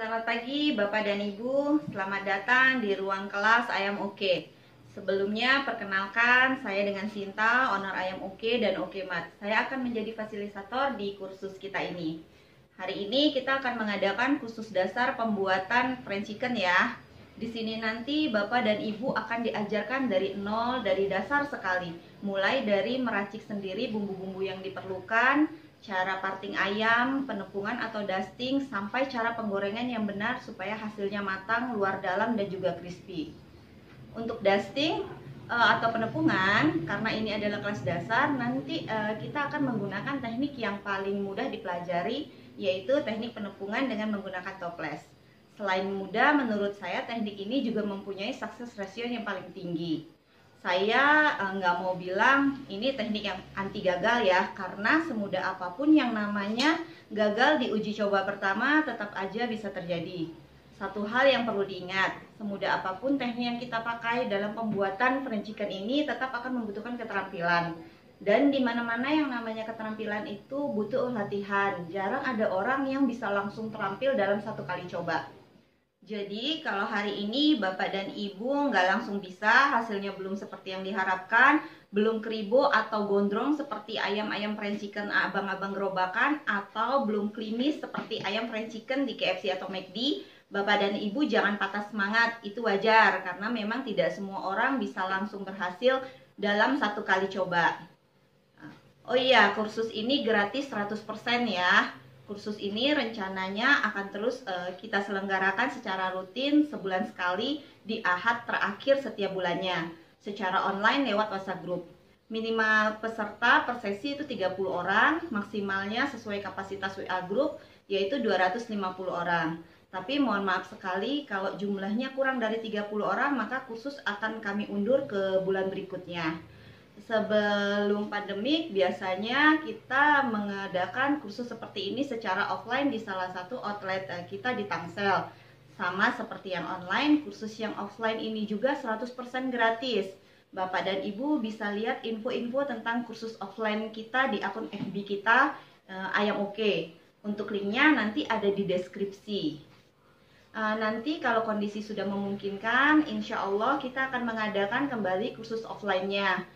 Selamat pagi Bapak dan Ibu, selamat datang di ruang kelas Ayam Oke. Sebelumnya perkenalkan, saya dengan Sinta, owner Ayam Oke dan Oke Mat. Saya akan menjadi fasilitator di kursus kita ini. Hari ini kita akan mengadakan kursus dasar pembuatan fried chicken ya. Di sini nanti Bapak dan Ibu akan diajarkan dari nol, dari dasar sekali. Mulai dari meracik sendiri bumbu-bumbu yang diperlukan, cara parting ayam, penepungan atau dusting, sampai cara penggorengan yang benar supaya hasilnya matang, luar dalam dan juga crispy. Untuk dusting atau penepungan, karena ini adalah kelas dasar, nanti kita akan menggunakan teknik yang paling mudah dipelajari, yaitu teknik penepungan dengan menggunakan toples. Selain mudah, menurut saya teknik ini juga mempunyai success ratio yang paling tinggi. Saya nggak mau bilang ini teknik yang anti gagal ya, karena semudah apapun yang namanya gagal di uji coba pertama tetap aja bisa terjadi. Satu hal yang perlu diingat, semudah apapun teknik yang kita pakai dalam pembuatan fried chicken ini tetap akan membutuhkan keterampilan. Dan di mana-mana yang namanya keterampilan itu butuh latihan. Jarang ada orang yang bisa langsung terampil dalam satu kali coba. Jadi kalau hari ini Bapak dan Ibu nggak langsung bisa, hasilnya belum seperti yang diharapkan, belum kribo atau gondrong seperti ayam-ayam fried chicken abang-abang gerobakan, atau belum klimis seperti ayam fried chicken di KFC atau McD, Bapak dan Ibu jangan patah semangat, itu wajar karena memang tidak semua orang bisa langsung berhasil dalam satu kali coba. Oh iya, kursus ini gratis 100% ya. Kursus ini rencananya akan terus kita selenggarakan secara rutin sebulan sekali di Ahad terakhir setiap bulannya secara online lewat WhatsApp Group. Minimal peserta per sesi itu 30 orang, maksimalnya sesuai kapasitas WA Group yaitu 250 orang. Tapi mohon maaf sekali kalau jumlahnya kurang dari 30 orang maka kursus akan kami undur ke bulan berikutnya. Sebelum pandemik biasanya kita mengadakan kursus seperti ini secara offline di salah satu outlet kita di Tangsel. Sama seperti yang online, kursus yang offline ini juga 100% gratis. Bapak dan Ibu bisa lihat info-info tentang kursus offline kita di akun FB kita Ayam Oke. Untuk linknya nanti ada di deskripsi. Nanti kalau kondisi sudah memungkinkan, insya Allah kita akan mengadakan kembali kursus offline-nya.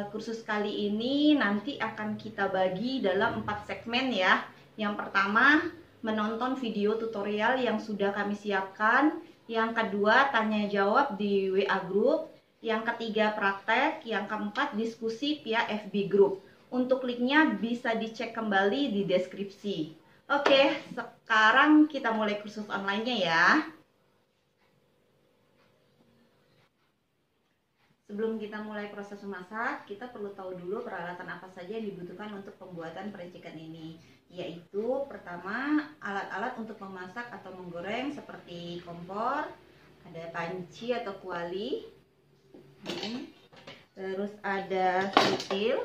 Kursus kali ini nanti akan kita bagi dalam 4 segmen ya. Yang pertama, menonton video tutorial yang sudah kami siapkan. Yang kedua, tanya jawab di WA Group. Yang ketiga, praktek. Yang keempat, diskusi via FB Group. Untuk linknya bisa dicek kembali di deskripsi. Oke, sekarang kita mulai kursus online-nya ya. Sebelum kita mulai proses memasak, kita perlu tahu dulu peralatan apa saja yang dibutuhkan untuk pembuatan fried chicken ini. Yaitu pertama, alat-alat untuk memasak atau menggoreng seperti kompor, ada panci atau kuali, terus ada sutil,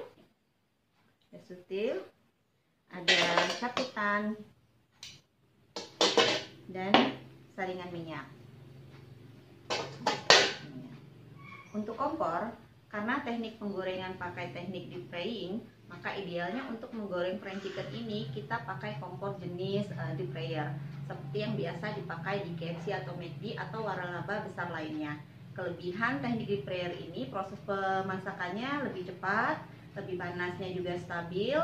ada capitan, dan saringan minyak. Untuk kompor, karena teknik penggorengan pakai teknik deep frying, maka idealnya untuk menggoreng fried chicken ini kita pakai kompor jenis deep fryer seperti yang biasa dipakai di KFC atau McD atau waralaba besar lainnya. Kelebihan teknik deep fryer ini, proses pemasakannya lebih cepat, lebih panasnya juga stabil.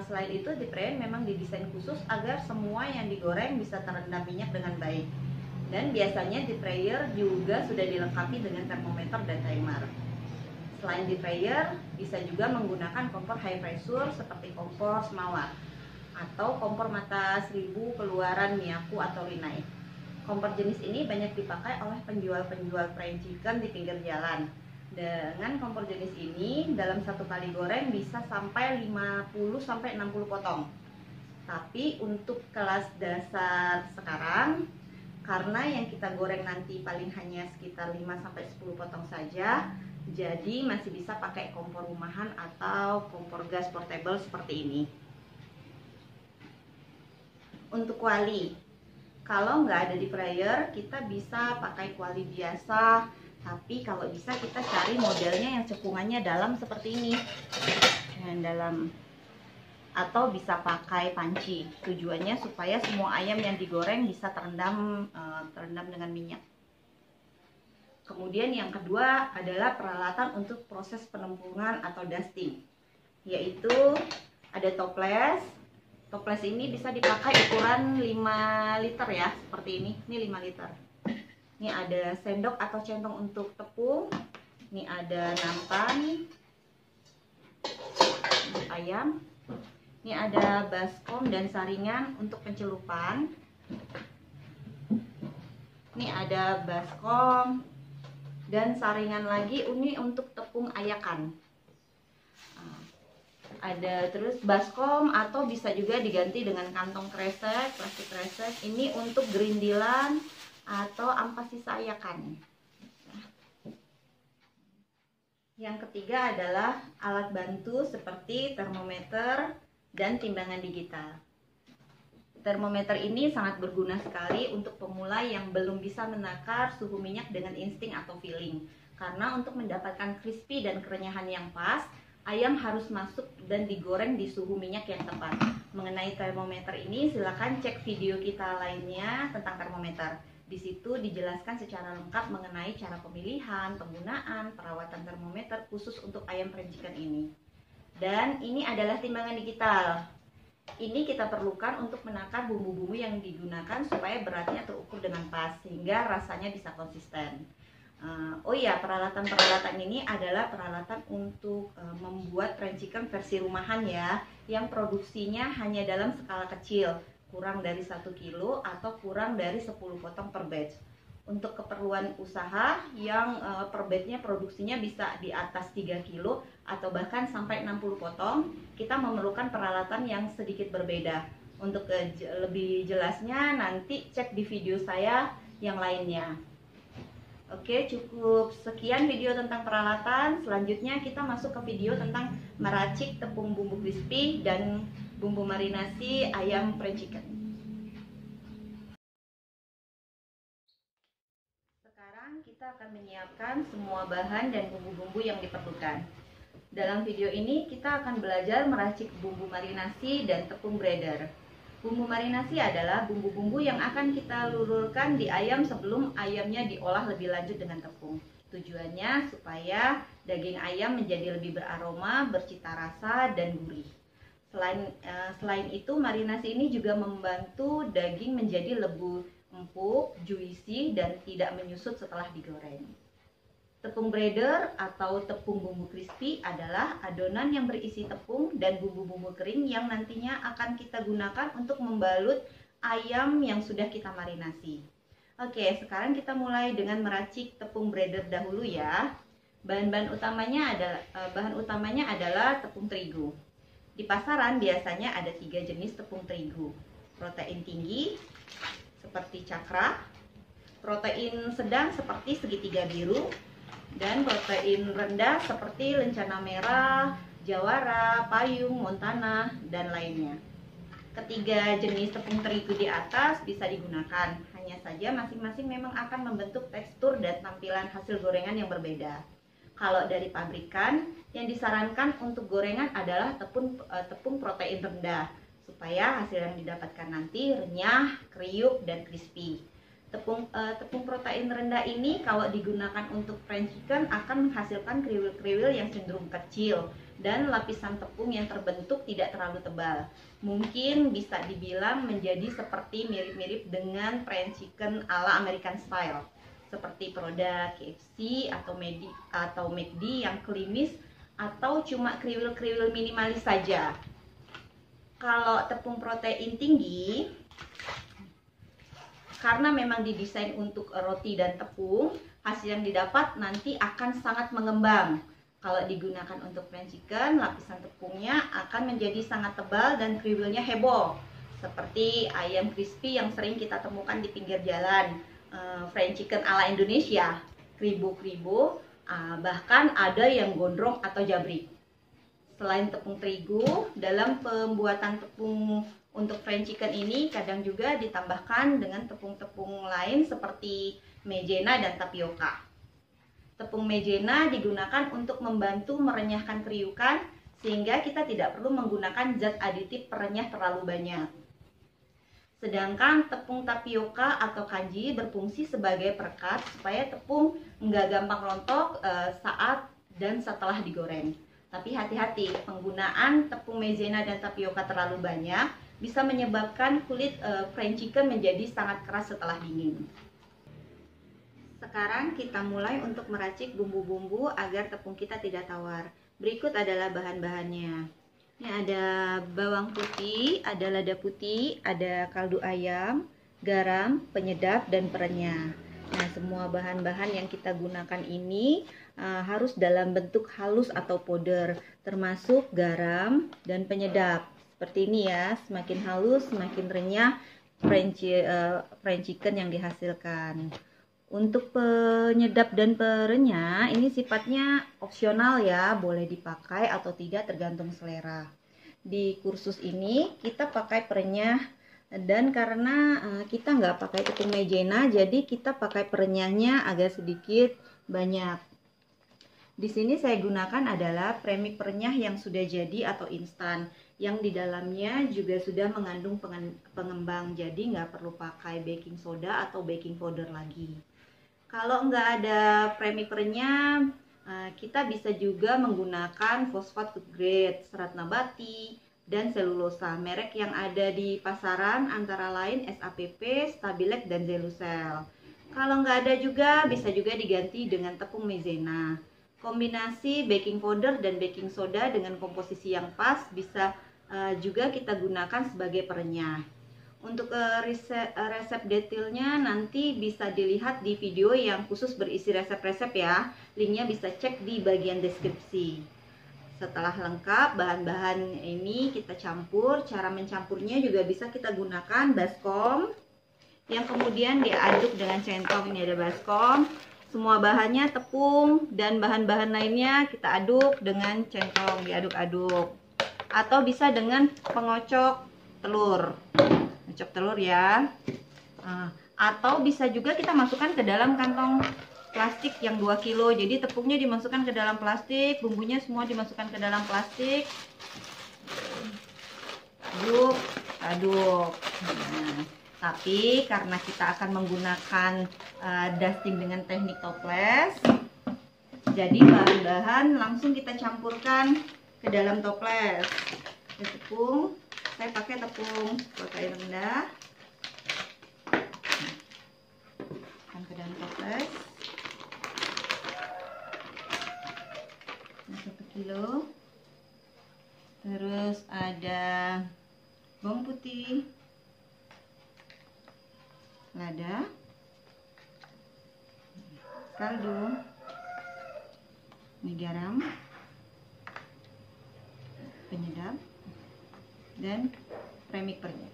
Selain itu, deep fryer memang didesain khusus agar semua yang digoreng bisa terendam minyak dengan baik. Dan biasanya deep fryer juga sudah dilengkapi dengan termometer dan timer. Selain deep fryer, bisa juga menggunakan kompor high pressure seperti kompor Smawar atau kompor mata 1000 keluaran Miyaku atau Rinnai. Kompor jenis ini banyak dipakai oleh penjual-penjual fried chicken di pinggir jalan. Dengan kompor jenis ini, dalam satu kali goreng bisa sampai 50-60 potong. Tapi untuk kelas dasar sekarang, karena yang kita goreng nanti paling hanya sekitar 5-10 potong saja, jadi masih bisa pakai kompor rumahan atau kompor gas portable seperti ini. Untuk kuali, kalau nggak ada di fryer, kita bisa pakai kuali biasa. Tapi kalau bisa kita cari modelnya yang cekungannya dalam seperti ini. Yang dalam atau bisa pakai panci. Tujuannya supaya semua ayam yang digoreng bisa terendam dengan minyak. Kemudian yang kedua adalah peralatan untuk proses penempurungan atau dusting, yaitu ada toples. Toples ini bisa dipakai ukuran 5 liter ya, seperti ini 5 liter. Ini ada sendok atau centong untuk tepung. Ini ada nampan untuk ayam. Ini ada baskom dan saringan untuk pencelupan. Ini ada baskom dan saringan lagi ini untuk tepung ayakan. Ada terus baskom atau bisa juga diganti dengan kantong kresek, plastik kresek. Ini untuk gerindilan atau ampas sisa ayakan. Yang ketiga adalah alat bantu seperti termometer dan timbangan digital. Termometer ini sangat berguna sekali untuk pemula yang belum bisa menakar suhu minyak dengan insting atau feeling. Karena untuk mendapatkan crispy dan kerenyahan yang pas, ayam harus masuk dan digoreng di suhu minyak yang tepat. Mengenai termometer ini, silakan cek video kita lainnya tentang termometer. Di situ dijelaskan secara lengkap mengenai cara pemilihan, penggunaan, perawatan termometer khusus untuk ayam French-chicken ini. Dan ini adalah timbangan digital. Ini kita perlukan untuk menakar bumbu-bumbu yang digunakan supaya beratnya terukur dengan pas, sehingga rasanya bisa konsisten. Oh iya, peralatan-peralatan ini adalah peralatan untuk membuat French-chicken versi rumahan ya, yang produksinya hanya dalam skala kecil, kurang dari 1 kilo atau kurang dari 10 potong per batch. Untuk keperluan usaha yang per batchnya produksinya bisa di atas 3 kilo atau bahkan sampai 60 potong, kita memerlukan peralatan yang sedikit berbeda. Untuk lebih jelasnya nanti cek di video saya yang lainnya. Oke, cukup sekian video tentang peralatan. Selanjutnya kita masuk ke video tentang meracik tepung bumbu crispy dan bumbu marinasi ayam French-chicken. Sekarang kita akan menyiapkan semua bahan dan bumbu-bumbu yang diperlukan. Dalam video ini kita akan belajar meracik bumbu marinasi dan tepung breader. Bumbu marinasi adalah bumbu-bumbu yang akan kita lulurkan di ayam sebelum ayamnya diolah lebih lanjut dengan tepung. Tujuannya supaya daging ayam menjadi lebih beraroma, bercita rasa, dan gurih. Selain itu, marinasi ini juga membantu daging menjadi lebih empuk, juicy, dan tidak menyusut setelah digoreng. Tepung breader atau tepung bumbu crispy adalah adonan yang berisi tepung dan bumbu-bumbu kering yang nantinya akan kita gunakan untuk membalut ayam yang sudah kita marinasi. Oke, sekarang kita mulai dengan meracik tepung breader dahulu ya. Bahan utamanya adalah tepung terigu. Di pasaran biasanya ada 3 jenis tepung terigu. Protein tinggi seperti cakra, protein sedang seperti segitiga biru, dan protein rendah seperti lencana merah, jawara, payung, montana, dan lainnya. Ketiga jenis tepung terigu di atas bisa digunakan, hanya saja masing-masing memang akan membentuk tekstur dan tampilan hasil gorengan yang berbeda. Kalau dari pabrikan, yang disarankan untuk gorengan adalah tepung protein rendah, supaya hasil yang didapatkan nanti renyah, kriuk, dan crispy. Tepung protein rendah ini kalau digunakan untuk French-chicken akan menghasilkan kriwil-kriwil yang cenderung kecil dan lapisan tepung yang terbentuk tidak terlalu tebal. Mungkin bisa dibilang menjadi seperti mirip-mirip dengan French-chicken ala American style, seperti produk KFC atau McD yang klimis atau cuma kriwil-kriwil minimalis saja. Kalau tepung protein tinggi, karena memang didesain untuk roti dan tepung, hasil yang didapat nanti akan sangat mengembang. Kalau digunakan untuk French-chicken, lapisan tepungnya akan menjadi sangat tebal dan kriwilnya heboh. Seperti ayam crispy yang sering kita temukan di pinggir jalan, French-chicken ala Indonesia, kribo-kribo, bahkan ada yang gondrong atau jabrik. Selain tepung terigu, dalam pembuatan tepung untuk French-chicken ini kadang juga ditambahkan dengan tepung-tepung lain seperti maizena dan tapioka. Tepung maizena digunakan untuk membantu merenyahkan kriukan, sehingga kita tidak perlu menggunakan zat aditif perenyah terlalu banyak. Sedangkan tepung tapioka atau kanji berfungsi sebagai perekat supaya tepung nggak gampang rontok saat dan setelah digoreng. Tapi hati-hati, penggunaan tepung maizena dan tapioka terlalu banyak bisa menyebabkan kulit fried chicken menjadi sangat keras setelah dingin. Sekarang kita mulai untuk meracik bumbu-bumbu agar tepung kita tidak tawar. Berikut adalah bahan-bahannya. Ini ada bawang putih, ada lada putih, ada kaldu ayam, garam, penyedap, dan perenyah. Nah, semua bahan-bahan yang kita gunakan ini harus dalam bentuk halus atau powder, termasuk garam dan penyedap. Seperti ini ya, semakin halus, semakin renyah fried chicken yang dihasilkan. Untuk penyedap dan perenyah ini sifatnya opsional ya, boleh dipakai atau tidak tergantung selera. Di kursus ini kita pakai perenyah, dan karena kita nggak pakai tepung maizena, jadi kita pakai perenyahnya agak sedikit banyak. Di sini saya gunakan adalah premix perenyah yang sudah jadi atau instan, yang di dalamnya juga sudah mengandung pengembang, jadi nggak perlu pakai baking soda atau baking powder lagi. Kalau nggak ada premix perenyah, kita bisa juga menggunakan fosfat food grade, serat nabati, dan selulosa. Merek yang ada di pasaran antara lain SAPP, Stabilex, dan Zelucel. Kalau nggak ada juga, bisa juga diganti dengan tepung maizena. Kombinasi baking powder dan baking soda dengan komposisi yang pas bisa juga kita gunakan sebagai perenyah. Untuk resep detailnya nanti bisa dilihat di video yang khusus berisi resep-resep ya. Linknya bisa cek di bagian deskripsi. Setelah lengkap bahan-bahan ini kita campur. Cara mencampurnya juga bisa kita gunakan baskom yang kemudian diaduk dengan centong. Ini ada baskom. Semua bahannya tepung dan bahan-bahan lainnya kita aduk dengan centong, diaduk-aduk. Atau bisa dengan pengocok telur. Ngocok telur ya. Atau bisa juga kita masukkan ke dalam kantong plastik yang 2 kilo. Jadi tepungnya dimasukkan ke dalam plastik, bumbunya semua dimasukkan ke dalam plastik. Aduk. Nah, tapi karena kita akan menggunakan dusting dengan teknik toples, jadi bahan-bahan langsung kita campurkan ke dalam toples. Tepung, saya pakai tepung protein rendah. Ke dalam toples 1 kilo. Terus ada bawang putih, lada, kaldu, ini garam, penyedap, dan premix perenyah.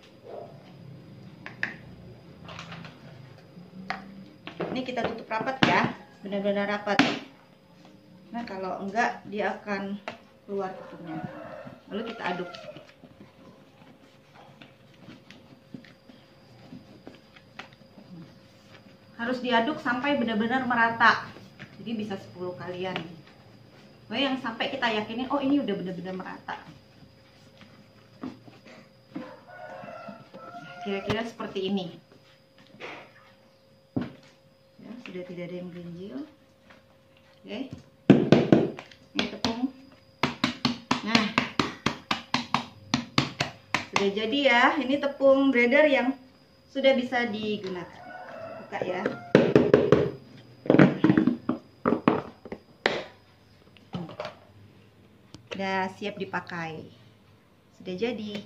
Ini kita tutup rapat ya, benar-benar rapat. Nah, kalau enggak dia akan keluar tepungnya. Lalu kita aduk. Harus diaduk sampai benar-benar merata. Jadi bisa 10 kalian. Nah, yang sampai kita yakinin, oh ini udah benar-benar merata. Kira-kira seperti ini. Sudah tidak ada yang ganjil. Oke. Ini tepung. Nah, sudah jadi ya. Ini tepung breader yang sudah bisa digunakan. Buka ya. Sudah siap dipakai. Sudah jadi.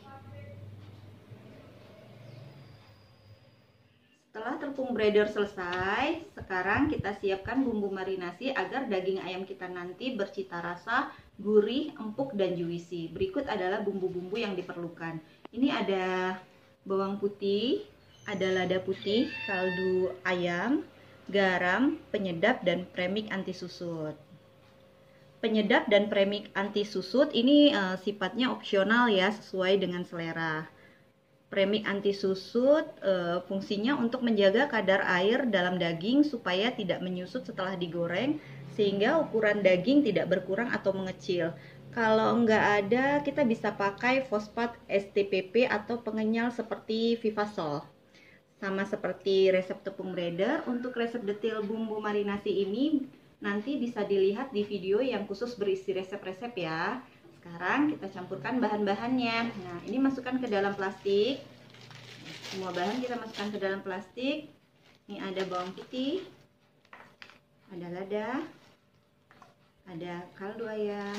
Setelah tepung breader selesai, sekarang kita siapkan bumbu marinasi agar daging ayam kita nanti bercita rasa gurih, empuk, dan juicy. Berikut adalah bumbu-bumbu yang diperlukan. Ini ada bawang putih, ada lada putih, kaldu ayam, garam, penyedap, dan premix anti susut. Penyedap dan premix anti susut ini sifatnya opsional ya, sesuai dengan selera. Premix anti susut fungsinya untuk menjaga kadar air dalam daging supaya tidak menyusut setelah digoreng, sehingga ukuran daging tidak berkurang atau mengecil. Kalau nggak ada, kita bisa pakai fosfat STPP atau pengenyal seperti Vivasol. Sama seperti resep tepung breeder, untuk resep detail bumbu marinasi ini nanti bisa dilihat di video yang khusus berisi resep-resep ya. Sekarang kita campurkan bahan-bahannya. Nah, ini masukkan ke dalam plastik. Semua bahan kita masukkan ke dalam plastik. Ini ada bawang putih, ada lada, ada kaldu ayam,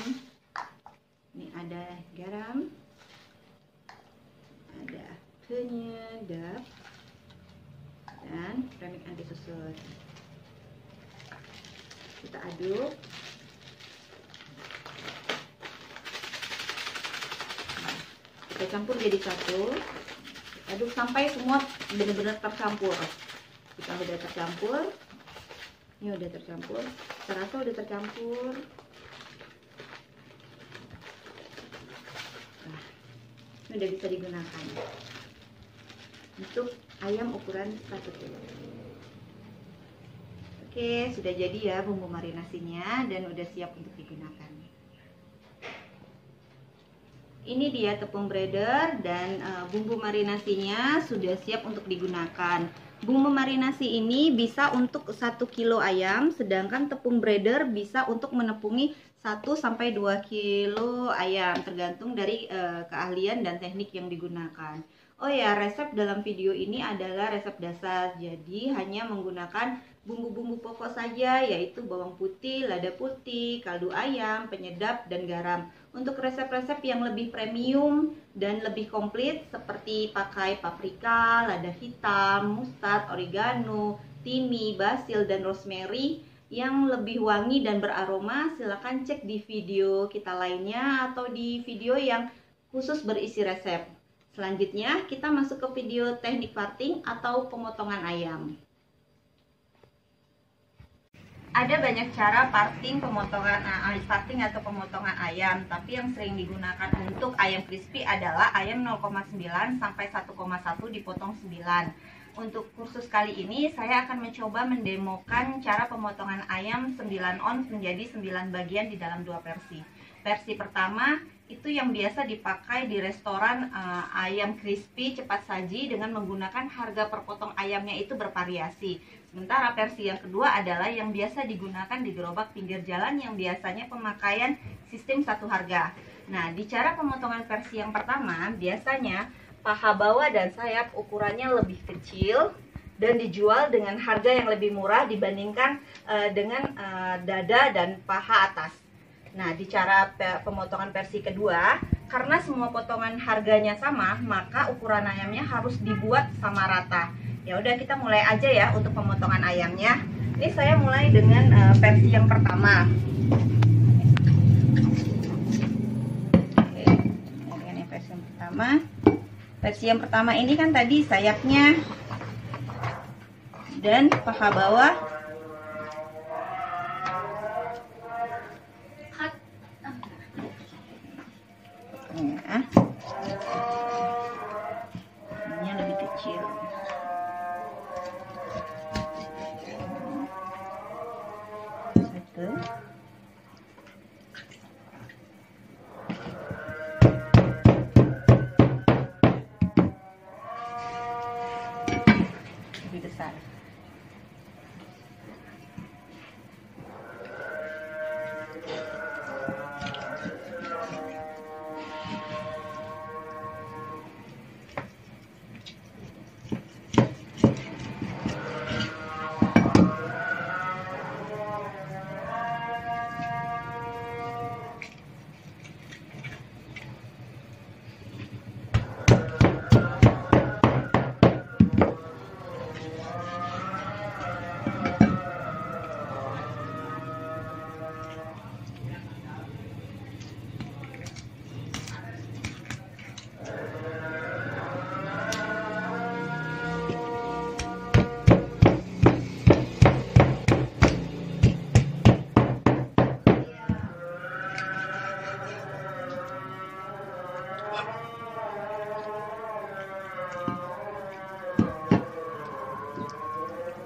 ini ada garam, ada penyedap, dan premix anti susut. Kita aduk. Kita campur jadi satu. Aduk sampai semua benar-benar tercampur. Kita udah tercampur. Ini udah tercampur. Terasa udah tercampur. Nah, ini udah bisa digunakan untuk ayam ukuran 1 kilo. Oke, sudah jadi ya bumbu marinasinya dan udah siap untuk digunakan. Ini dia tepung breeder dan bumbu marinasinya sudah siap untuk digunakan. Bumbu marinasi ini bisa untuk 1 kilo ayam, sedangkan tepung breeder bisa untuk menepungi 1-2 kilo ayam, tergantung dari keahlian dan teknik yang digunakan. Oh ya, resep dalam video ini adalah resep dasar, jadi hanya menggunakan bumbu-bumbu pokok saja, yaitu bawang putih, lada putih, kaldu ayam, penyedap, dan garam. Untuk resep-resep yang lebih premium dan lebih komplit seperti pakai paprika, lada hitam, mustard, oregano, timi, basil, dan rosemary yang lebih wangi dan beraroma, silahkan cek di video kita lainnya atau di video yang khusus berisi resep. Selanjutnya kita masuk ke video teknik parting atau pemotongan ayam. Ada banyak cara parting atau pemotongan ayam, tapi yang sering digunakan untuk ayam crispy adalah ayam 0,9 sampai 1,1 dipotong 9. Untuk kursus kali ini saya akan mencoba mendemokan cara pemotongan ayam 9 ons menjadi 9 bagian di dalam 2 versi. Versi pertama itu yang biasa dipakai di restoran ayam crispy cepat saji dengan menggunakan harga per potong ayamnya itu bervariasi. Sementara versi yang kedua adalah yang biasa digunakan di gerobak pinggir jalan yang biasanya pemakaian sistem satu harga. Nah, di cara pemotongan versi yang pertama biasanya paha bawah dan sayap ukurannya lebih kecil dan dijual dengan harga yang lebih murah dibandingkan dengan dada dan paha atas. Nah, di cara pemotongan versi kedua, karena semua potongan harganya sama, maka ukuran ayamnya harus dibuat sama rata. Ya udah, kita mulai aja ya untuk pemotongan ayamnya. Ini saya mulai dengan versi yang pertama. Oke, ini versi yang pertama. Versi yang pertama ini kan tadi sayapnya dan paha bawah. Ini lebih kecil. Satu. Lebih besar.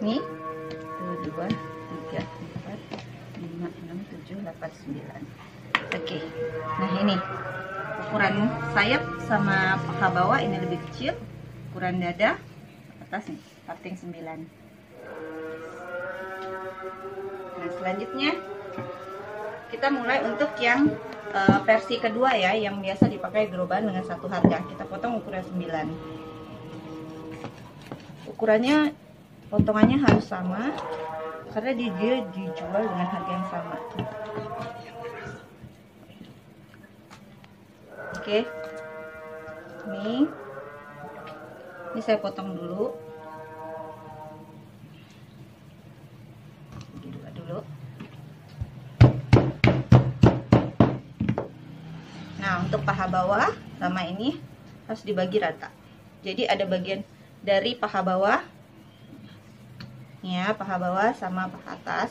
Nih, 1, 2, 3, 4, 5, 6, 7, 8, 9. Kita Oke. Nah, ini ukuran sayap sama paha bawah ini lebih kecil, ukuran dada atas nih parting 9. Nah, selanjutnya kita mulai untuk yang versi kedua ya, yang biasa dipakai gerobak dengan satu harga. Kita potong ukuran 9. Ukurannya, potongannya harus sama karena dia dijual dengan harga yang sama. Oke, ini saya potong dulu. Nah, untuk paha bawah sama ini harus dibagi rata. Jadi ada bagian dari paha bawah, ya, paha bawah sama paha atas,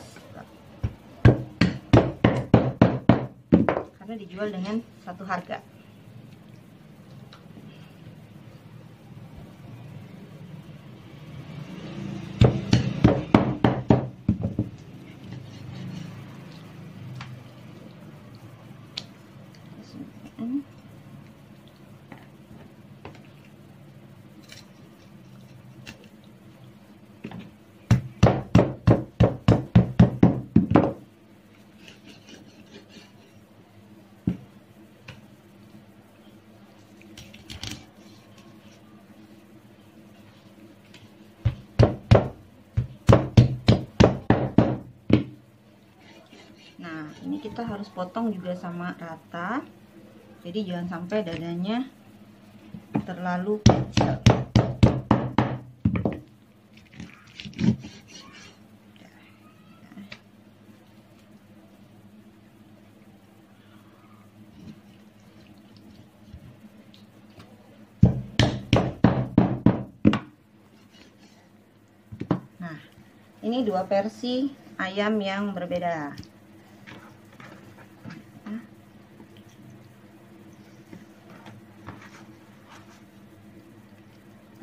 karena dijual dengan satu harga. Nah, ini kita harus potong juga sama rata. Jadi jangan sampai dadanya terlalu kecil. Nah, ini dua versi ayam yang berbeda.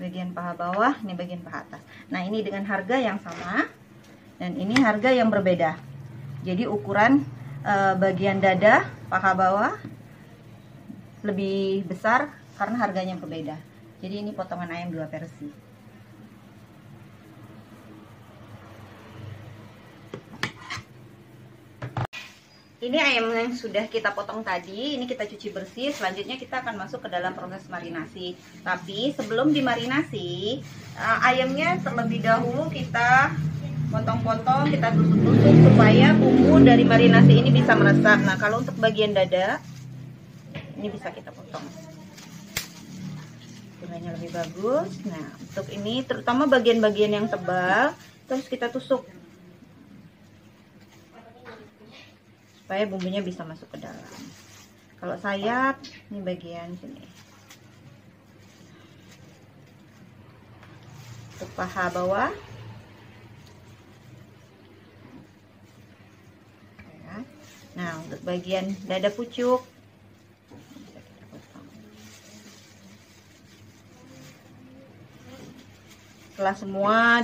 Bagian paha bawah, ini bagian paha atas. Nah, ini dengan harga yang sama dan ini harga yang berbeda. Jadi ukuran bagian dada paha bawah lebih besar karena harganya berbeda. Jadi ini potongan ayam dua versi. Ini ayam yang sudah kita potong tadi, ini kita cuci bersih. Selanjutnya kita akan masuk ke dalam proses marinasi. Tapi sebelum dimarinasi, ayamnya terlebih dahulu kita potong-potong, kita tusuk-tusuk supaya bumbu dari marinasi ini bisa meresap. Nah, kalau untuk bagian dada, ini bisa kita potong. Bunganya lebih bagus. Nah, untuk ini terutama bagian-bagian yang tebal, terus kita tusuk. Supaya bumbunya bisa masuk ke dalam. Kalau sayap, ini bagian sini. Untuk paha bawah. Nah, untuk bagian dada pucuk. Bisa kita potong. Setelah semua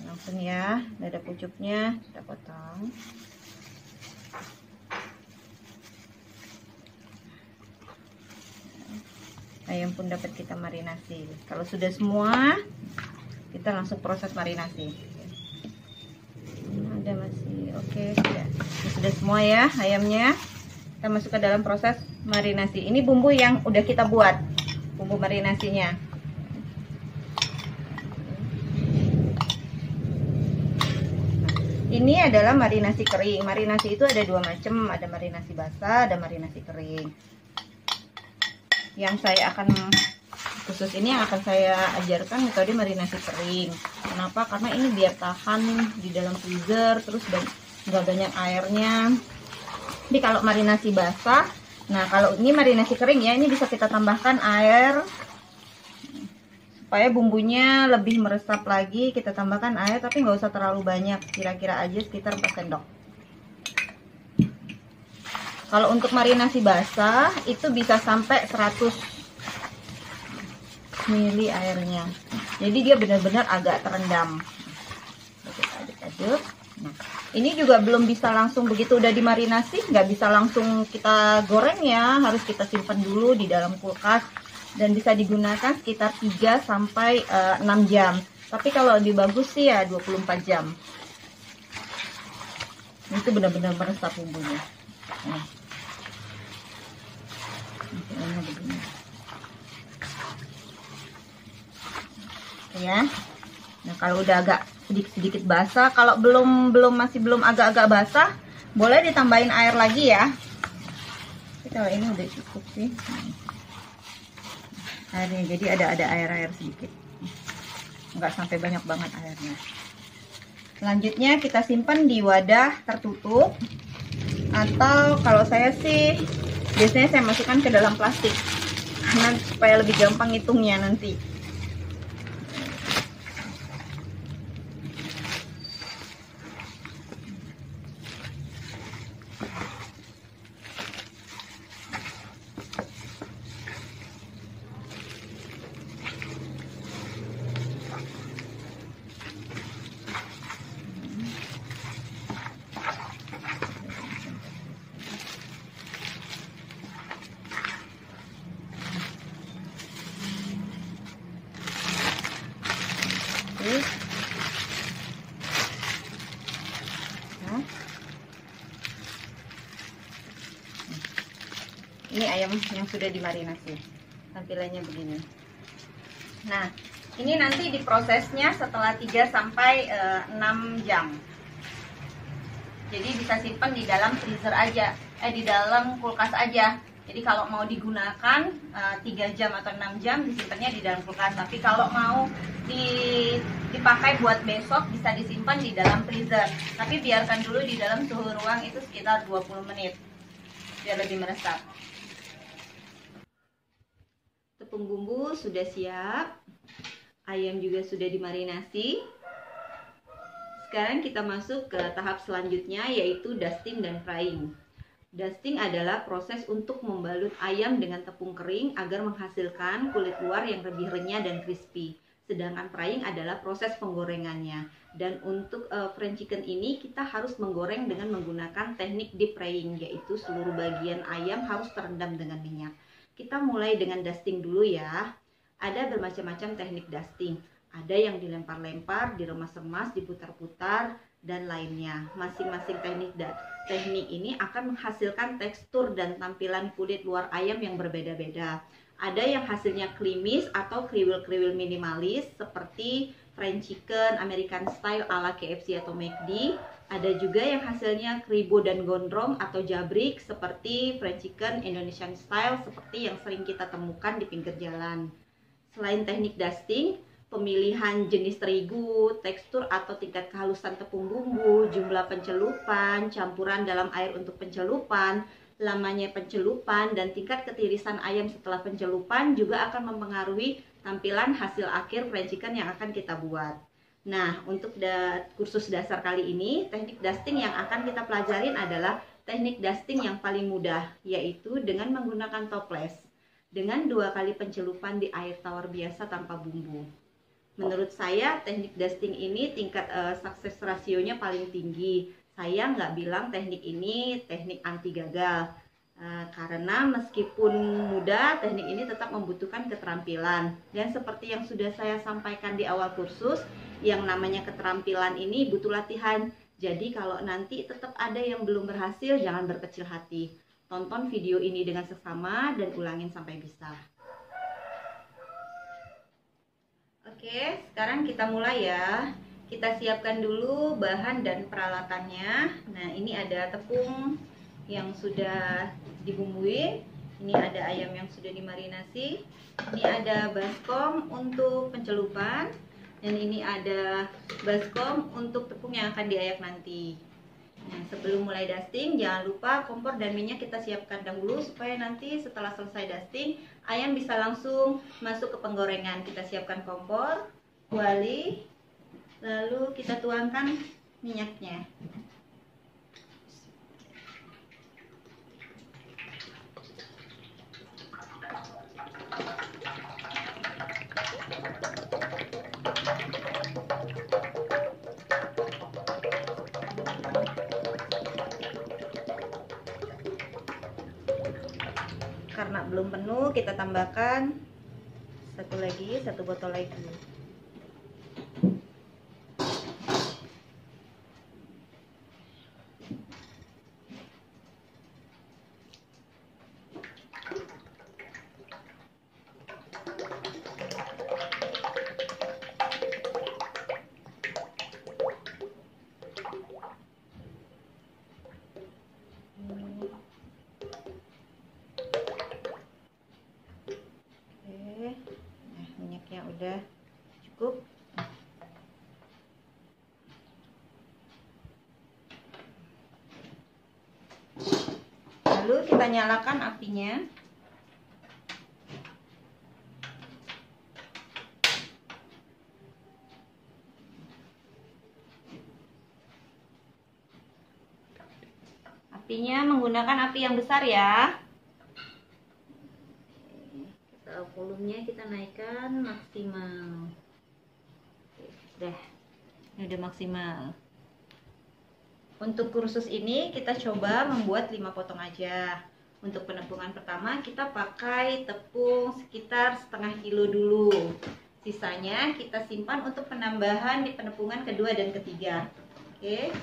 langsung ya, dada pucuknya kita potong. Ayam pun dapat kita marinasi. Kalau sudah semua, kita langsung proses marinasi. Ada masih oke, sudah semua ya ayamnya. Kita masuk ke dalam proses marinasi. Ini bumbu yang udah kita buat, bumbu marinasinya. Ini adalah marinasi kering. Marinasi itu ada dua macam, ada marinasi basah, ada marinasi kering. Yang saya akan khusus ini yang akan saya ajarkan metode marinasi kering. Kenapa? Karena ini biar tahan di dalam freezer, terus nggak banyak airnya. Jadi kalau marinasi basah, nah kalau ini marinasi kering ya, ini bisa kita tambahkan air supaya bumbunya lebih meresap lagi. Kita tambahkan air tapi nggak usah terlalu banyak, kira-kira aja sekitar 4 sendok. Kalau untuk marinasi basah itu bisa sampai 100 ml airnya, jadi dia benar-benar agak terendam. Kita aduk-aduk. Nah, ini juga belum bisa langsung begitu udah dimarinasi, nggak bisa langsung kita goreng ya, harus kita simpan dulu di dalam kulkas dan bisa digunakan sekitar 3 sampai 6 jam. Tapi kalau lebih bagus sih ya 24 jam. Itu benar-benar meresap bumbunya. Nah. Begini. Ya. Nah, kalau udah agak sedikit basah, kalau masih belum agak-agak basah, boleh ditambahin air lagi ya. Tapi kalau ini udah cukup sih. Airnya jadi ada air sedikit. Enggak sampai banyak banget airnya. Selanjutnya kita simpan di wadah tertutup, atau kalau saya sih biasanya saya masukkan ke dalam plastik karena supaya lebih gampang hitungnya nanti. Ini ayam yang sudah dimarinasi, tampilannya begini. Nah, ini nanti diprosesnya setelah 3 sampai 6 jam. Jadi bisa simpan di dalam freezer aja, di dalam kulkas aja. Jadi kalau mau digunakan 3 jam atau 6 jam disimpannya di dalam kulkas. Tapi kalau mau dipakai buat besok bisa disimpan di dalam freezer. Tapi biarkan dulu di dalam suhu ruang itu sekitar 20 menit biar lebih meresap. Tepung bumbu sudah siap, ayam juga sudah dimarinasi. Sekarang kita masuk ke tahap selanjutnya, yaitu dusting dan frying. Dusting adalah proses untuk membalut ayam dengan tepung kering agar menghasilkan kulit luar yang lebih renyah dan crispy. Sedangkan frying adalah proses penggorengannya. Dan untuk French chicken ini kita harus menggoreng dengan menggunakan teknik deep frying, yaitu seluruh bagian ayam harus terendam dengan minyak. Kita mulai dengan dusting dulu ya. Ada bermacam-macam teknik dusting. Ada yang dilempar-lempar, diremas-remas, diputar-putar, dan lainnya. Masing-masing teknik ini akan menghasilkan tekstur dan tampilan kulit luar ayam yang berbeda-beda. Ada yang hasilnya klimis atau kriwil-kriwil minimalis seperti French chicken, American style ala KFC atau McD. Ada juga yang hasilnya kribo dan gondrong atau jabrik seperti French chicken Indonesian style seperti yang sering kita temukan di pinggir jalan. Selain teknik dusting, pemilihan jenis terigu, tekstur atau tingkat kehalusan tepung bumbu, jumlah pencelupan, campuran dalam air untuk pencelupan, lamanya pencelupan, dan tingkat ketirisan ayam setelah pencelupan juga akan mempengaruhi tampilan hasil akhir French chicken yang akan kita buat. Nah, untuk kursus dasar kali ini, teknik dusting yang akan kita pelajarin adalah teknik dusting yang paling mudah, yaitu dengan menggunakan toples, dengan 2 kali pencelupan di air tawar biasa tanpa bumbu. Menurut saya, teknik dusting ini tingkat sukses rasionya paling tinggi. Saya nggak bilang teknik ini teknik anti gagal, karena meskipun mudah, teknik ini tetap membutuhkan keterampilan. Dan seperti yang sudah saya sampaikan di awal kursus, yang namanya keterampilan ini butuh latihan. Jadi kalau nanti tetap ada yang belum berhasil, jangan berkecil hati. Tonton video ini dengan seksama dan ulangin sampai bisa. Oke, sekarang kita mulai ya. Kita siapkan dulu bahan dan peralatannya. Nah, ini ada tepung yang sudah dibumbuin. Ini ada ayam yang sudah dimarinasi. Ini ada baskom untuk pencelupan. Dan ini ada baskom untuk tepung yang akan diayak nanti. Nah, sebelum mulai dusting, jangan lupa kompor dan minyak kita siapkan dahulu supaya nanti setelah selesai dusting, ayam bisa langsung masuk ke penggorengan. Kita siapkan kompor, kuali, lalu kita tuangkan minyaknya. belum penuh, kita tambahkan satu botol lagi. Minyaknya udah cukup. Lalu kita nyalakan apinya. Apinya menggunakan api yang besar ya. Volumenya kita naikkan maksimal. Udah, ini udah maksimal. Untuk kursus ini kita coba membuat 5 potong aja. Untuk penepungan pertama kita pakai tepung sekitar setengah kilo dulu. Sisanya kita simpan untuk penambahan di penepungan kedua dan ketiga. Oke.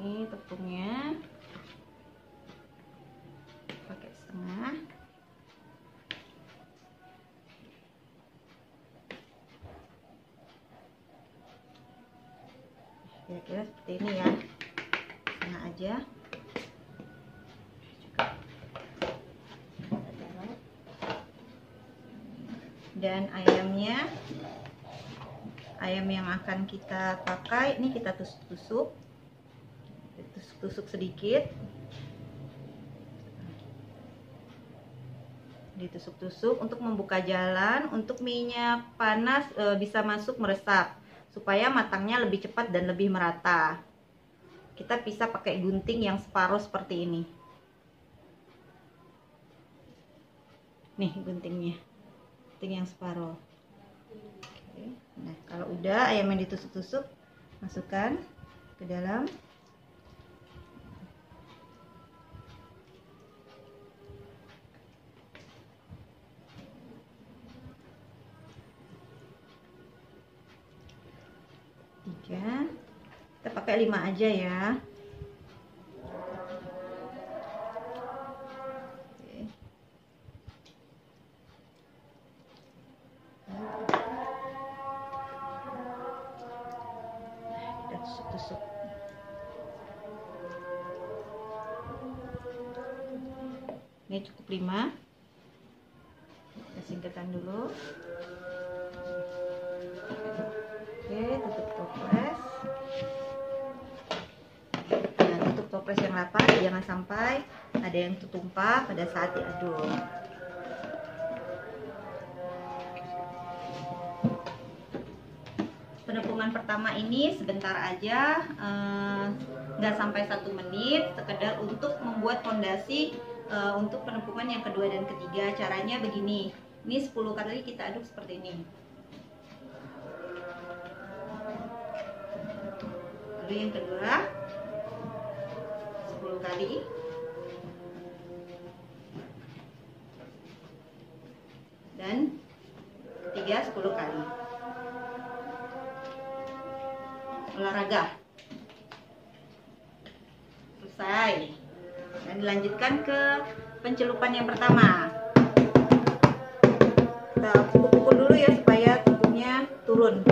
Ini tepungnya pakai setengah. Kira-kira seperti ini ya, setengah aja. Dan ayam yang akan kita pakai ini kita tusuk-tusuk sedikit, ditusuk-tusuk untuk membuka jalan untuk minyak panas bisa masuk meresap supaya matangnya lebih cepat dan lebih merata. Kita bisa pakai gunting yang separuh seperti ini. Nih gunting yang separuh. Oke. Nah, kalau udah ayam yang ditusuk-tusuk, masukkan ke dalam. Kita pakai 5 aja ya. Oke. Kita tusuk-tusuk. Ini cukup 5. Kita singkirkan dulu. Oke, tutup toples. Nah, tutup toples yang rapat, jangan sampai ada yang tertumpah pada saat diaduk. Penepungan pertama ini sebentar aja, nggak sampai 1 menit, sekedar untuk membuat fondasi untuk penepungan yang kedua dan ketiga. Caranya begini, ini 10 kali kita aduk seperti ini. Lalu yang kedua 10 kali. Dan ketiga 10 kali. Olahraga selesai. Dan dilanjutkan ke pencelupan yang pertama. Kita pukul dulu ya supaya tepungnya turun.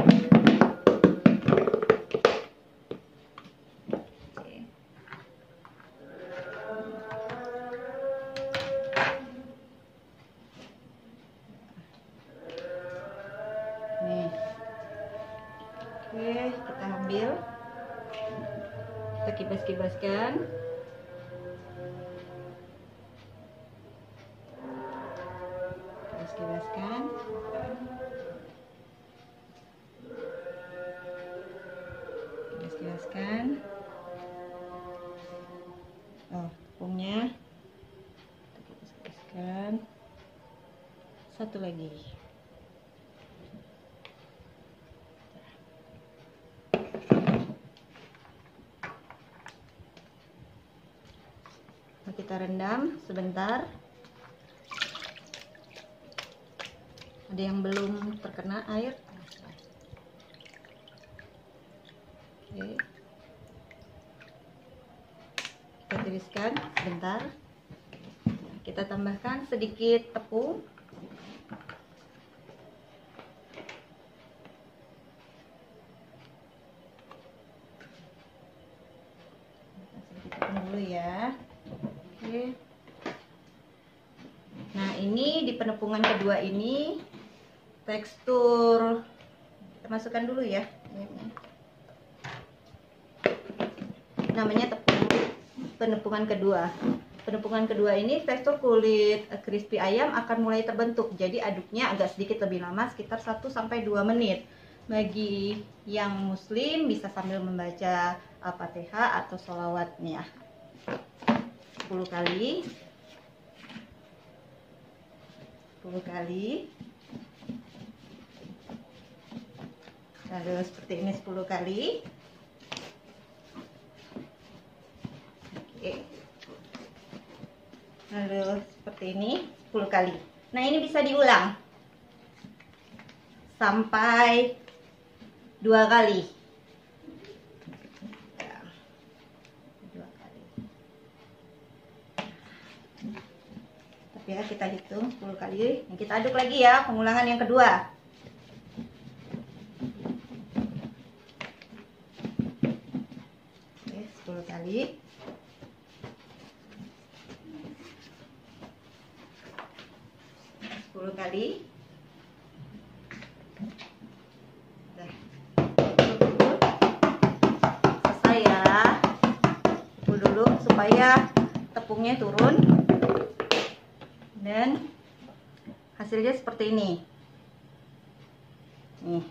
Oke, kita ambil, kita kibas-kibaskan. Kibas-kibaskan. Kibas-kibaskan. Oh, tepungnya kita kibas-kibaskan. Satu lagi. kita rendam sebentar. Ada yang belum terkena air. Oke. Kita tiriskan sebentar. Kita tambahkan sedikit tepung. Sedikit tepung dulu ya. Oke. Nah, ini di penepungan kedua ini tekstur, kita masukkan dulu ya. Namanya tepung penepungan kedua. Penepungan kedua ini tekstur kulit crispy ayam akan mulai terbentuk. Jadi aduknya agak sedikit lebih lama, sekitar 1-2 menit. Bagi yang muslim bisa sambil membaca Al-Fatihah atau sholawatnya. 10 kali. 10 kali. Lalu seperti ini 10 kali. Oke. Lalu seperti ini 10 kali. Nah, ini bisa diulang sampai 2 kali. 2 kali. Tapi ya kita hitung 10 kali. Nah, kita aduk lagi ya, pengulangan yang kedua. Oke, 10 kali. Kali. Selesai ya. Pukul dulu supaya tepungnya turun. Dan hasilnya seperti ini. Nih.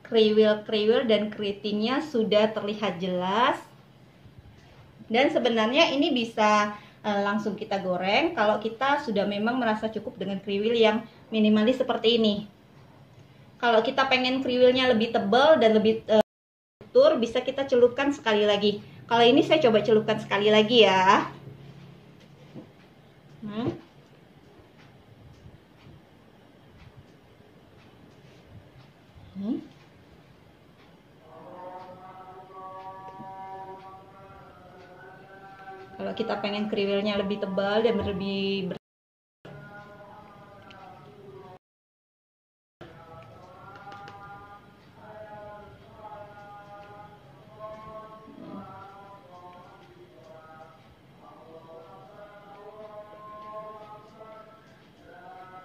Kriwil-kriwil dan keritingnya sudah terlihat jelas. Dan sebenarnya ini bisa langsung kita goreng kalau kita sudah memang merasa cukup dengan kriwil yang minimalis seperti ini. Kalau kita pengen kriwilnya lebih tebal dan lebih struktur, bisa kita celupkan sekali lagi. Kalau ini saya coba celupkan sekali lagi ya. Kalau kita pengen kriwilnya lebih tebal dan lebih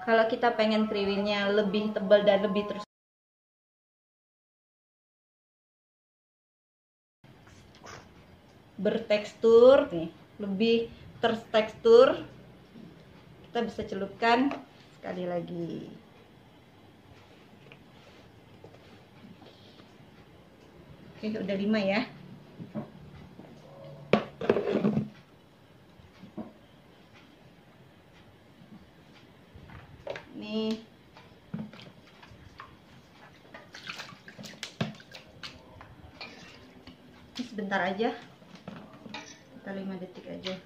kalau kita pengen kriwilnya lebih tebal dan lebih bertekstur nih, lebih tertekstur, kita bisa celupkan sekali lagi. Oke, udah 5 ya. Nih. Ini sebentar aja. 5 detik aja.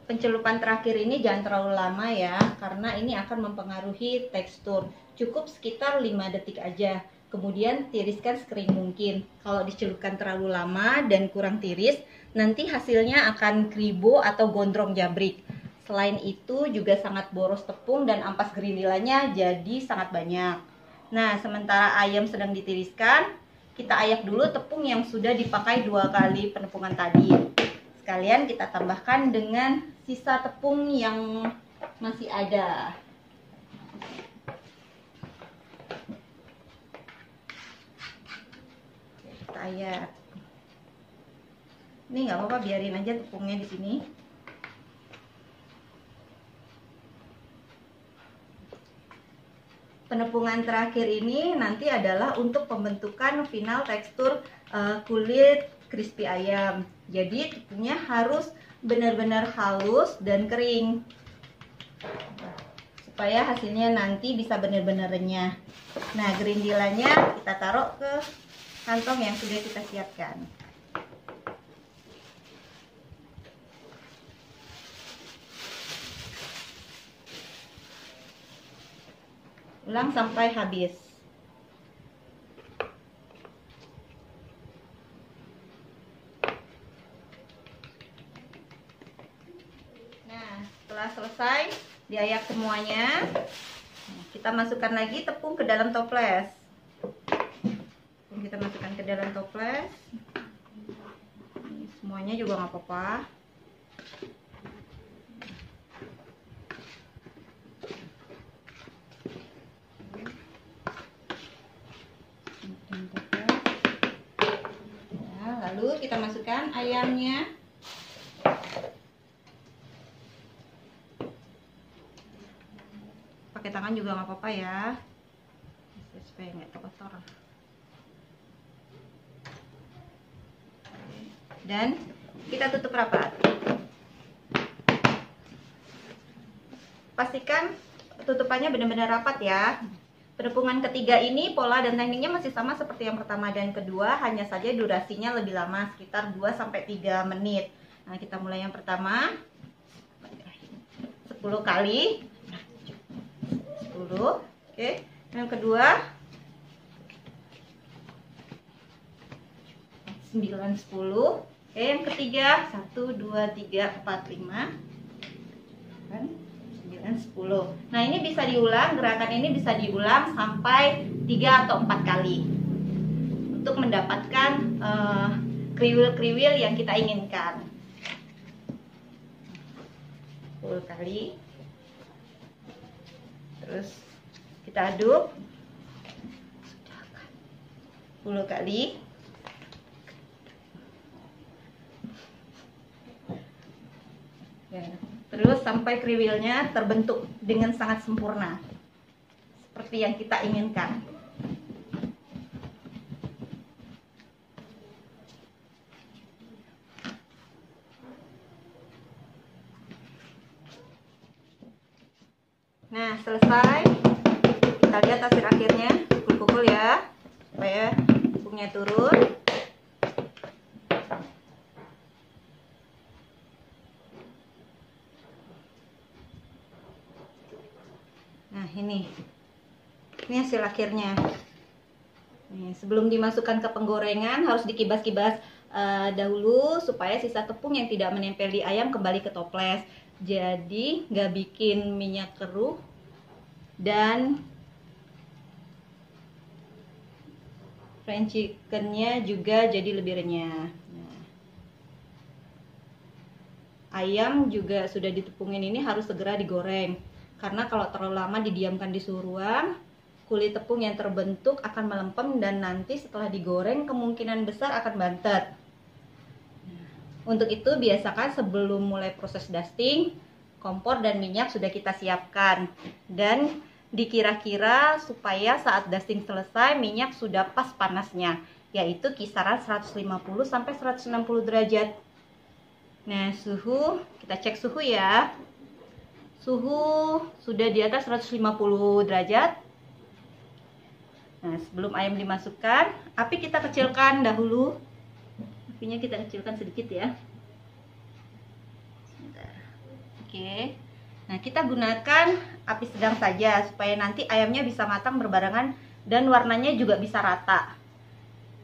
Pencelupan terakhir ini jangan terlalu lama ya, karena ini akan mempengaruhi tekstur. Cukup sekitar 5 detik aja. Kemudian tiriskan sekering mungkin. Kalau dicelupkan terlalu lama dan kurang tiris, nanti hasilnya akan kribo atau gondrong jabrik. Selain itu juga sangat boros tepung dan ampas gerindilannya jadi sangat banyak. Nah, sementara ayam sedang ditiriskan, kita ayak dulu tepung yang sudah dipakai 2 kali penepungan tadi. Sekalian kita tambahkan dengan sisa tepung yang masih ada. Kita ayak. Ini nggak apa-apa, biarin aja tepungnya di sini. Penepungan terakhir ini nanti adalah untuk pembentukan final tekstur kulit crispy ayam. Jadi tepungnya harus benar-benar halus dan kering. supaya hasilnya nanti bisa benar-benar renyah. Nah, gerindilannya kita taruh ke kantong yang sudah kita siapkan. Ulang sampai habis. Nah, setelah selesai diayak semuanya, kita masukkan lagi tepung ke dalam toples. Kita masukkan ke dalam toples. Ini semuanya juga nggak apa-apa. Ya, lalu kita masukkan ayamnya. Pakai tangan juga nggak apa-apa ya, supaya nggak kotor. Dan kita tutup rapat. Pastikan tutupannya benar-benar rapat ya. Penepungan ketiga ini pola dan tekniknya masih sama seperti yang pertama dan kedua, hanya saja durasinya lebih lama, sekitar 2-3 menit. Nah, kita mulai yang pertama 10 kali 10. Oke. Yang kedua 9, 10. Oke, yang ketiga 1, 2, 3, 4, 5 kan 9, 10. Nah, ini bisa diulang, gerakan ini bisa diulang sampai 3 atau 4 kali untuk mendapatkan kriwil-kriwil yang kita inginkan. 10 kali. Terus kita aduk 10 kali. Ya, terus sampai kriwilnya terbentuk dengan sangat sempurna seperti yang kita inginkan. Nah, selesai. Kita lihat hasil akhirnya. Pukul-pukul ya, supaya tepungnya turun. Nah, ini hasil akhirnya. Nih, sebelum dimasukkan ke penggorengan harus dikibas-kibas dahulu supaya sisa tepung yang tidak menempel di ayam kembali ke toples. Jadi nggak bikin minyak keruh dan French chickennya juga jadi lebih renyah. Nah, ayam juga sudah ditepungin ini harus segera digoreng. Karena kalau terlalu lama didiamkan di suhu ruang, kulit tepung yang terbentuk akan melempem dan nanti setelah digoreng kemungkinan besar akan bantet. Untuk itu biasakan sebelum mulai proses dusting, kompor dan minyak sudah kita siapkan. Dan dikira-kira supaya saat dusting selesai minyak sudah pas panasnya, yaitu kisaran 150 sampai 160 derajat. Nah, suhu, kita cek suhu ya. Suhu sudah di atas 150 derajat. Nah, sebelum ayam dimasukkan, api kita kecilkan dahulu. Apinya kita kecilkan sedikit ya. Oke. Nah, kita gunakan api sedang saja supaya nanti ayamnya bisa matang berbarengan dan warnanya juga bisa rata.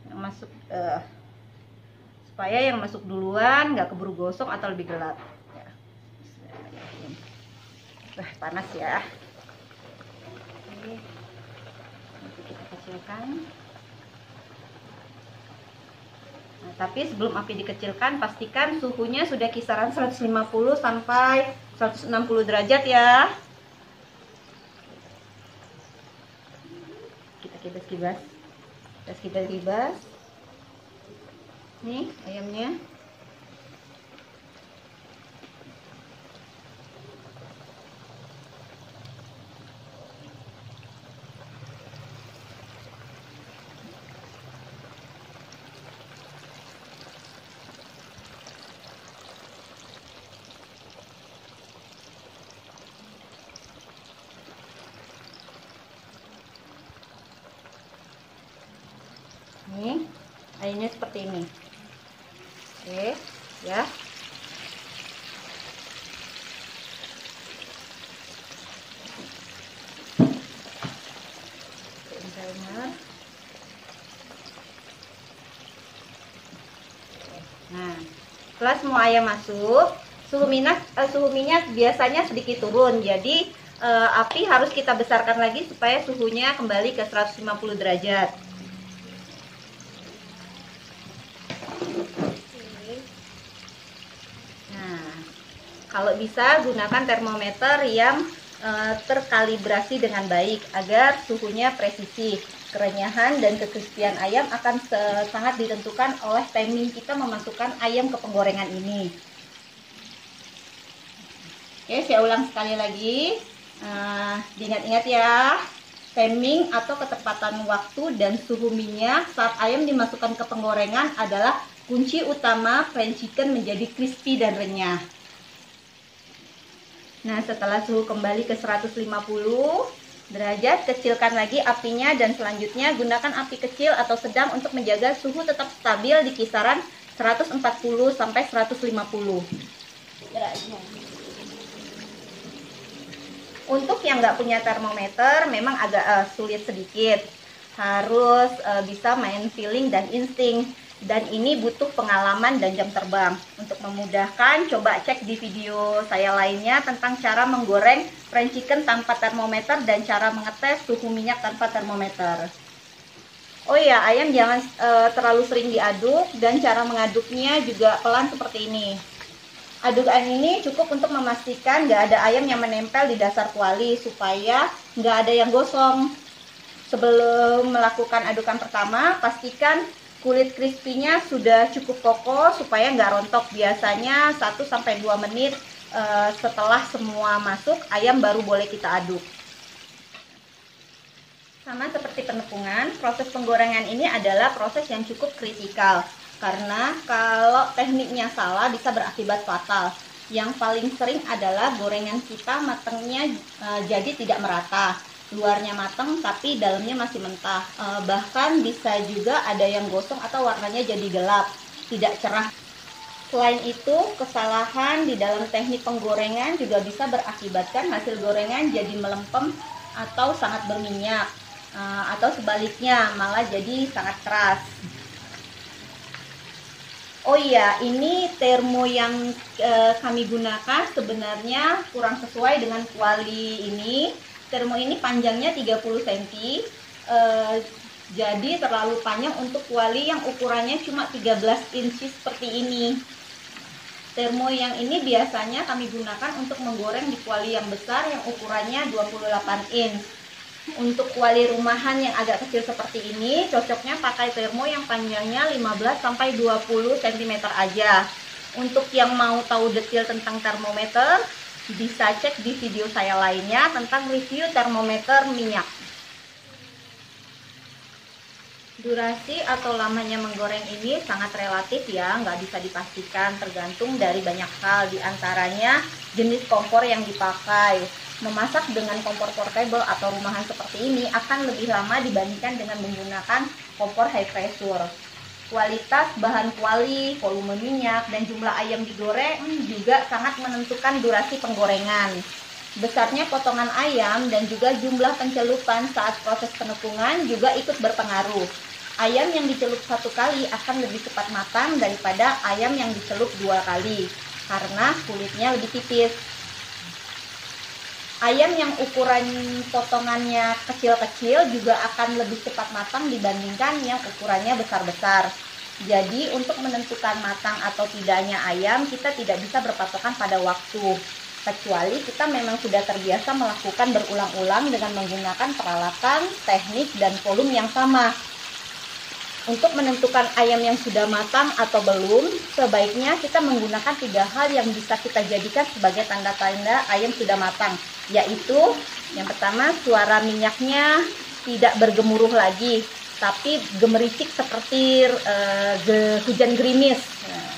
Yang masuk supaya yang masuk duluan nggak keburu gosong atau lebih gelap. Wah, panas ya. Oke. Nanti kita kecilkan. Nah, tapi sebelum api dikecilkan, pastikan suhunya sudah kisaran 150 sampai 160 derajat ya. Kita kibas-kibas. Kita kibas. Nih ayamnya. Nih, airnya seperti ini. Oke, ya. Timer. Nah, setelah semua ayam masuk, suhu minyak biasanya sedikit turun. Jadi api harus kita besarkan lagi supaya suhunya kembali ke 150 derajat. Nah, kalau bisa gunakan termometer yang terkalibrasi dengan baik agar suhunya presisi. Kerenyahan dan kekrispian ayam akan sangat ditentukan oleh timing kita memasukkan ayam ke penggorengan ini. Oke, saya ulang sekali lagi. Diingat-ingat ya, timing atau ketepatan waktu dan suhu minyak saat ayam dimasukkan ke penggorengan adalah kunci utama French chicken menjadi crispy dan renyah. Nah, setelah suhu kembali ke 150 derajat, kecilkan lagi apinya dan selanjutnya gunakan api kecil atau sedang untuk menjaga suhu tetap stabil di kisaran 140 sampai 150. Untuk yang nggak punya termometer memang agak sulit sedikit, harus bisa main feeling dan insting, dan ini butuh pengalaman dan jam terbang. Untuk memudahkan, coba cek di video saya lainnya tentang cara menggoreng French chicken tanpa termometer dan cara mengetes suhu minyak tanpa termometer. Oh iya, ayam jangan terlalu sering diaduk, dan cara mengaduknya juga pelan seperti ini. Adukan ini cukup untuk memastikan nggak ada ayam yang menempel di dasar kuali supaya nggak ada yang gosong. Sebelum melakukan adukan pertama, pastikan kulit crispy-nya sudah cukup kokoh supaya nggak rontok. Biasanya 1-2 menit setelah semua masuk, ayam baru boleh kita aduk. Sama seperti penepungan, proses penggorengan ini adalah proses yang cukup kritikal. Karena kalau tekniknya salah bisa berakibat fatal. Yang paling sering adalah gorengan kita matangnya jadi tidak merata. Luarnya matang tapi dalamnya masih mentah. Bahkan bisa juga ada yang gosong atau warnanya jadi gelap, tidak cerah. Selain itu, kesalahan di dalam teknik penggorengan juga bisa berakibatkan hasil gorengan jadi melempem atau sangat berminyak, atau sebaliknya malah jadi sangat keras. Oh iya, ini termo yang kami gunakan sebenarnya kurang sesuai dengan kuali ini. Termo ini panjangnya 30 cm, jadi terlalu panjang untuk kuali yang ukurannya cuma 13 inci seperti ini. Termo yang ini biasanya kami gunakan untuk menggoreng di kuali yang besar yang ukurannya 28 inch. Untuk kuali rumahan yang agak kecil seperti ini, cocoknya pakai termo yang panjangnya 15-20 cm aja. Untuk yang mau tahu detail tentang termometer, bisa cek di video saya lainnya tentang review termometer minyak. Durasi atau lamanya menggoreng ini sangat relatif ya, nggak bisa dipastikan, tergantung dari banyak hal, diantaranya jenis kompor yang dipakai. Memasak dengan kompor portable atau rumahan seperti ini akan lebih lama dibandingkan dengan menggunakan kompor high pressure. Kualitas bahan kuali, volume minyak, dan jumlah ayam digoreng juga sangat menentukan durasi penggorengan. Besarnya potongan ayam dan juga jumlah pencelupan saat proses penepungan juga ikut berpengaruh. Ayam yang dicelup 1 kali akan lebih cepat matang daripada ayam yang dicelup 2 kali, karena kulitnya lebih tipis. Ayam yang ukuran potongannya kecil-kecil juga akan lebih cepat matang dibandingkan yang ukurannya besar-besar. Jadi untuk menentukan matang atau tidaknya ayam, kita tidak bisa berpatokan pada waktu. Kecuali kita memang sudah terbiasa melakukan berulang-ulang dengan menggunakan peralatan, teknik, dan volume yang sama. Untuk menentukan ayam yang sudah matang atau belum, sebaiknya kita menggunakan 3 hal yang bisa kita jadikan sebagai tanda-tanda ayam sudah matang, yaitu yang pertama, suara minyaknya tidak bergemuruh lagi, tapi gemericik seperti hujan gerimis. Nah,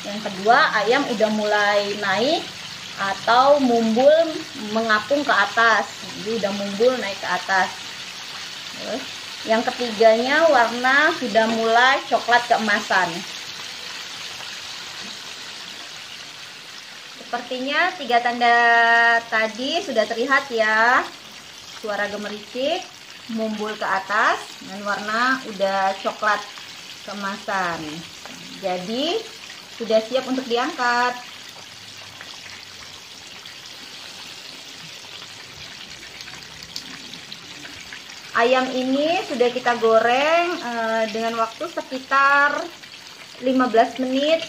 yang kedua, ayam udah mulai naik atau mumbul mengapung ke atas, jadi udah mumbul naik ke atas. Yang ketiganya warna sudah mulai coklat keemasan. Sepertinya 3 tanda tadi sudah terlihat ya. Suara gemericik, mumbul ke atas, dan warna udah coklat keemasan. Jadi sudah siap untuk diangkat. Ayam ini sudah kita goreng dengan waktu sekitar 15 menit.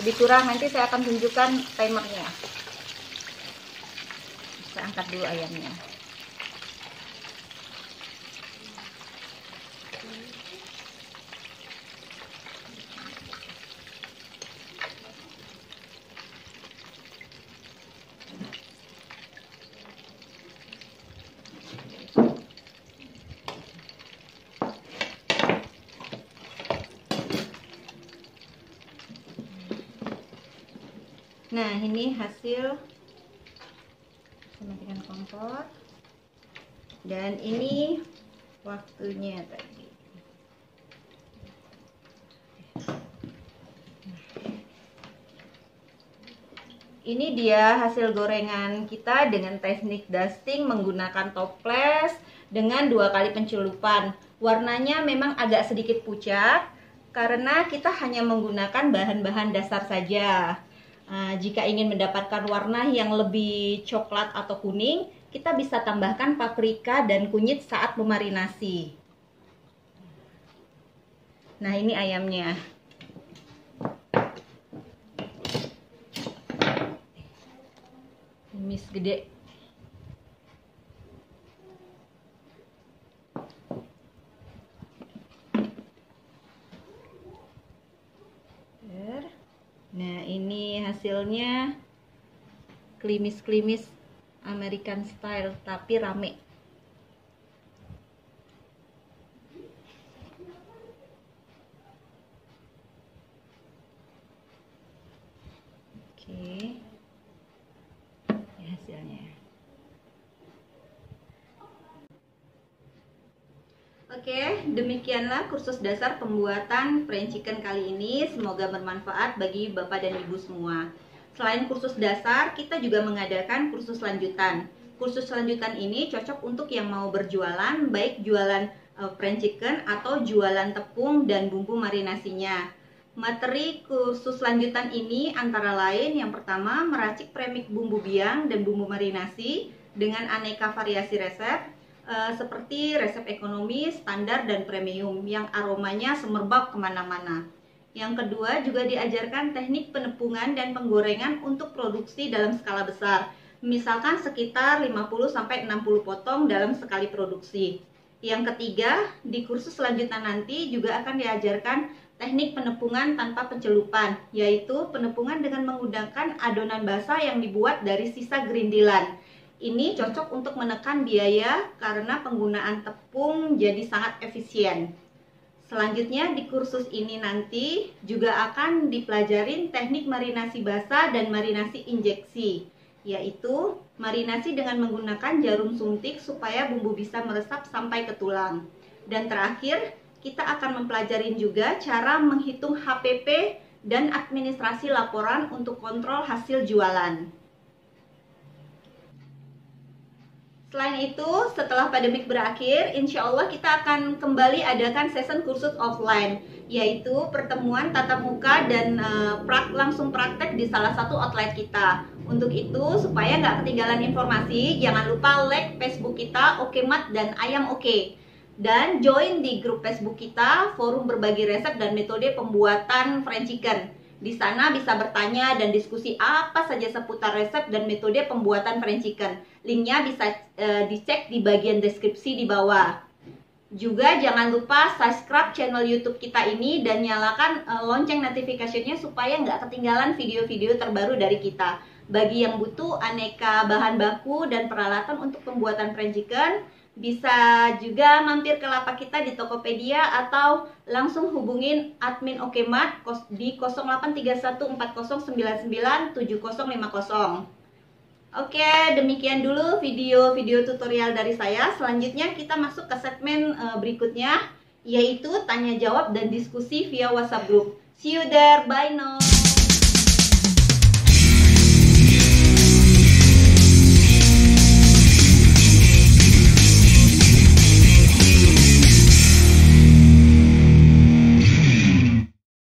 Lebih kurang, nanti saya akan tunjukkan timernya. Saya angkat dulu ayamnya. Nah, ini hasil. Saya matikan kompor. Dan ini waktunya tadi. Ini dia hasil gorengan kita dengan teknik dusting menggunakan toples dengan 2 kali pencelupan. Warnanya memang agak sedikit pucat karena kita hanya menggunakan bahan-bahan dasar saja. Jika ingin mendapatkan warna yang lebih coklat atau kuning, kita bisa tambahkan paprika dan kunyit saat memarinasi. Nah, ini ayamnya. Mis gede. Nah, ini hasilnya klimis-klimis American style tapi rame. Oke. Ini hasilnya. Oke, demikianlah kursus dasar pembuatan fried chicken kali ini. Semoga bermanfaat bagi Bapak dan Ibu semua. Selain kursus dasar, kita juga mengadakan kursus lanjutan. Kursus lanjutan ini cocok untuk yang mau berjualan, baik jualan fried chicken atau jualan tepung dan bumbu marinasinya. Materi kursus lanjutan ini antara lain yang pertama, meracik premix bumbu biang dan bumbu marinasi dengan aneka variasi resep. Seperti resep ekonomi, standar, dan premium yang aromanya semerbak kemana-mana. Yang kedua juga diajarkan teknik penepungan dan penggorengan untuk produksi dalam skala besar. Misalkan sekitar 50-60 potong dalam sekali produksi. Yang ketiga, di kursus selanjutnya nanti juga akan diajarkan teknik penepungan tanpa pencelupan, yaitu penepungan dengan menggunakan adonan basah yang dibuat dari sisa gerindilan. Ini cocok untuk menekan biaya karena penggunaan tepung jadi sangat efisien. Selanjutnya di kursus ini nanti juga akan dipelajarin teknik marinasi basah dan marinasi injeksi, yaitu marinasi dengan menggunakan jarum suntik supaya bumbu bisa meresap sampai ke tulang. Dan terakhir, kita akan mempelajarin juga cara menghitung HPP dan administrasi laporan untuk kontrol hasil jualan. Selain itu, setelah pandemik berakhir, insya Allah kita akan kembali adakan session kursus offline, yaitu pertemuan tatap muka dan langsung praktek di salah satu outlet kita. Untuk itu, supaya nggak ketinggalan informasi, jangan lupa like Facebook kita, Okemat dan Ayam Oke. Dan join di grup Facebook kita, forum berbagi resep dan metode pembuatan fried chicken. Di sana bisa bertanya dan diskusi apa saja seputar resep dan metode pembuatan fried chicken. Linknya bisa dicek di bagian deskripsi di bawah. Juga jangan lupa subscribe channel YouTube kita ini dan nyalakan lonceng notifikasinya supaya nggak ketinggalan video-video terbaru dari kita. Bagi yang butuh aneka bahan baku dan peralatan untuk pembuatan fried chicken, bisa juga mampir ke lapak kita di Tokopedia atau langsung hubungin admin Okemat di 083140997050. Oke, demikian dulu video tutorial dari saya. Selanjutnya kita masuk ke segmen berikutnya, yaitu tanya jawab dan diskusi via WhatsApp group. See you there, bye now.